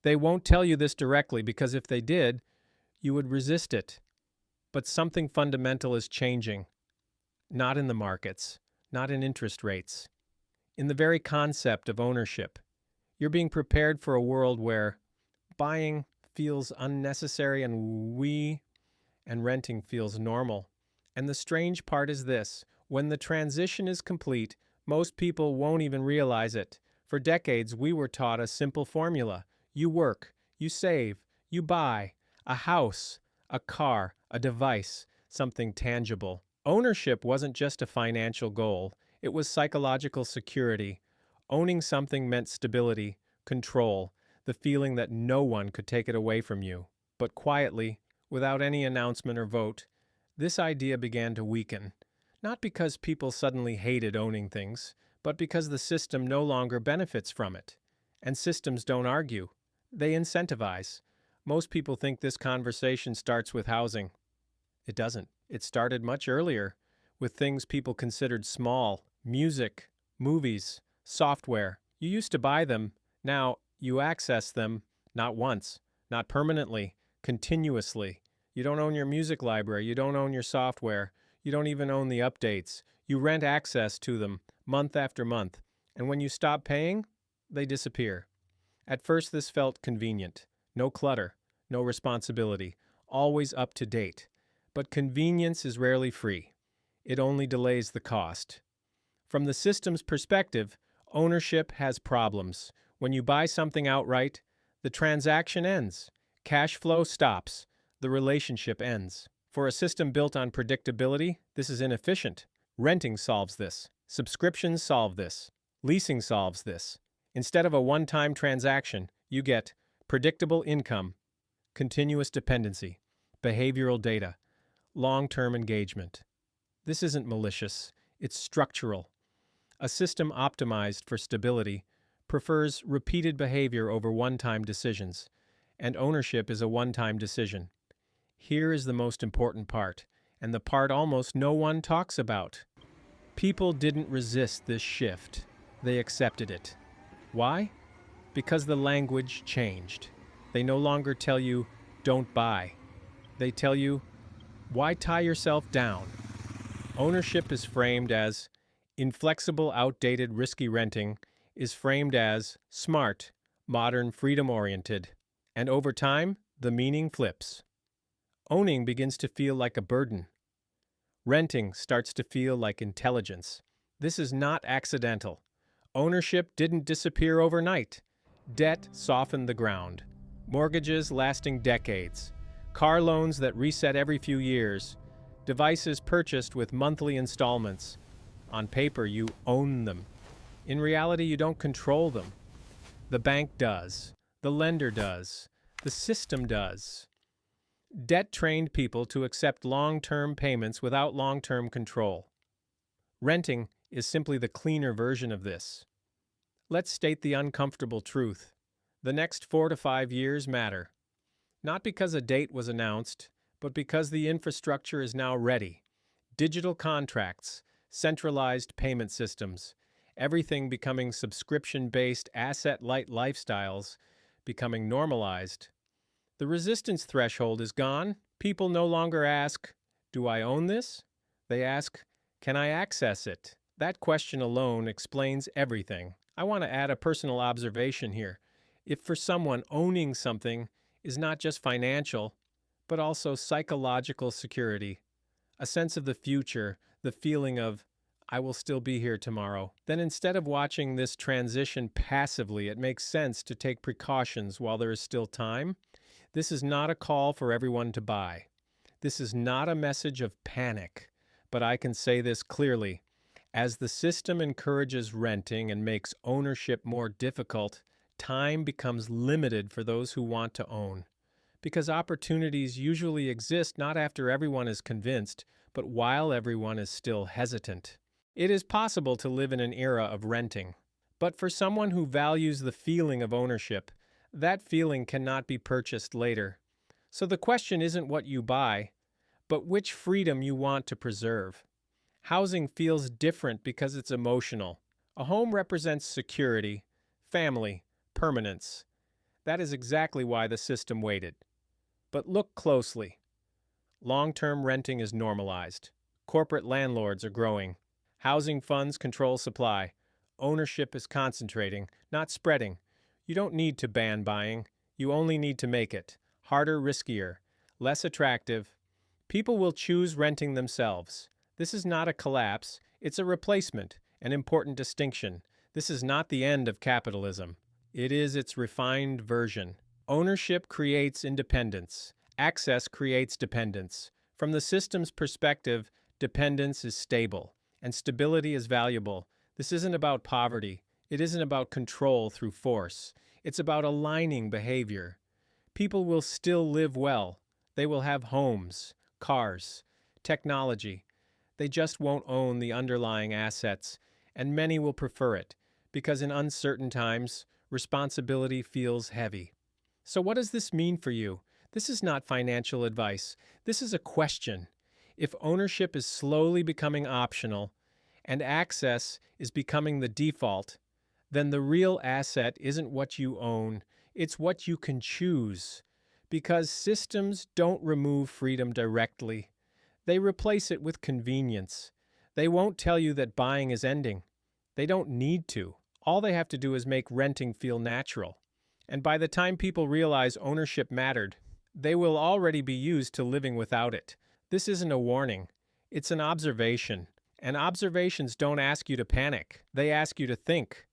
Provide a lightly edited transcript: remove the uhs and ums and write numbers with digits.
They won't tell you this directly because if they did, you would resist it. But something fundamental is changing, not in the markets, not in interest rates, in the very concept of ownership. You're being prepared for a world where buying feels unnecessary and renting feels normal. And the strange part is this: when the transition is complete, most people won't even realize it. For decades, we were taught a simple formula. You work, you save, you buy a house, a car, a device, something tangible. Ownership wasn't just a financial goal, it was psychological security. Owning something meant stability, control, the feeling that no one could take it away from you. But quietly, without any announcement or vote, this idea began to weaken. Not because people suddenly hated owning things, but because the system no longer benefits from it. And systems don't argue. They incentivize. Most people think this conversation starts with housing. It doesn't. It started much earlier, with things people considered small: music, movies, software. You used to buy them. Now you access them, not once, not permanently, continuously. You don't own your music library. You don't own your software. You don't even own the updates. You rent access to them month after month. And when you stop paying, they disappear. At first, this felt convenient. No clutter, no responsibility, always up to date. But convenience is rarely free. It only delays the cost. From the system's perspective, ownership has problems. When you buy something outright, the transaction ends. Cash flow stops. The relationship ends. For a system built on predictability, this is inefficient. Renting solves this. Subscriptions solve this. Leasing solves this. Instead of a one-time transaction, you get predictable income, continuous dependency, behavioral data, long-term engagement. This isn't malicious. It's structural. A system optimized for stability prefers repeated behavior over one-time decisions, and ownership is a one-time decision. Here is the most important part, and the part almost no one talks about. People didn't resist this shift. They accepted it. Why? Because the language changed. They no longer tell you, don't buy. They tell you, why tie yourself down? Ownership is framed as inflexible, outdated, risky. Renting is framed as smart, modern, freedom-oriented. And over time, the meaning flips. Owning begins to feel like a burden. Renting starts to feel like intelligence. This is not accidental. Ownership didn't disappear overnight. Debt softened the ground. Mortgages lasting decades. Car loans that reset every few years. Devices purchased with monthly installments. On paper, you own them. In reality, you don't control them. The bank does. The lender does. The system does. Debt trained people to accept long-term payments without long-term control. Renting is simply the cleaner version of this. Let's state the uncomfortable truth. The next 4 to 5 years matter. Not because a date was announced, but because the infrastructure is now ready. Digital contracts, centralized payment systems, everything becoming subscription-based, asset-light lifestyles becoming normalized. The resistance threshold is gone. People no longer ask, do I own this? They ask, can I access it? That question alone explains everything. I want to add a personal observation here. If for someone owning something is not just financial, but also psychological security, a sense of the future, the feeling of, I will still be here tomorrow, then instead of watching this transition passively, it makes sense to take precautions while there is still time. This is not a call for everyone to buy. This is not a message of panic, but I can say this clearly. As the system encourages renting and makes ownership more difficult, time becomes limited for those who want to own. Because opportunities usually exist not after everyone is convinced, but while everyone is still hesitant. It is possible to live in an era of renting. But for someone who values the feeling of ownership, that feeling cannot be purchased later. So the question isn't what you buy, but which freedom you want to preserve. Housing feels different because it's emotional. A home represents security, family, permanence. That is exactly why the system waited. But look closely. Long-term renting is normalized. Corporate landlords are growing. Housing funds control supply. Ownership is concentrating, not spreading. You don't need to ban buying. You only need to make it harder, riskier, less attractive. People will choose renting themselves. This is not a collapse, it's a replacement, an important distinction. This is not the end of capitalism. It is its refined version. Ownership creates independence. Access creates dependence. From the system's perspective, dependence is stable, and stability is valuable. This isn't about poverty. It isn't about control through force. It's about aligning behavior. People will still live well. They will have homes, cars, technology. They just won't own the underlying assets, and many will prefer it, because in uncertain times, responsibility feels heavy. So what does this mean for you? This is not financial advice. This is a question. If ownership is slowly becoming optional and access is becoming the default, then the real asset isn't what you own, it's what you can choose. Because systems don't remove freedom directly. They replace it with convenience. They won't tell you that buying is ending. They don't need to. All they have to do is make renting feel natural. And by the time people realize ownership mattered, they will already be used to living without it. This isn't a warning. It's an observation. And observations don't ask you to panic. They ask you to think.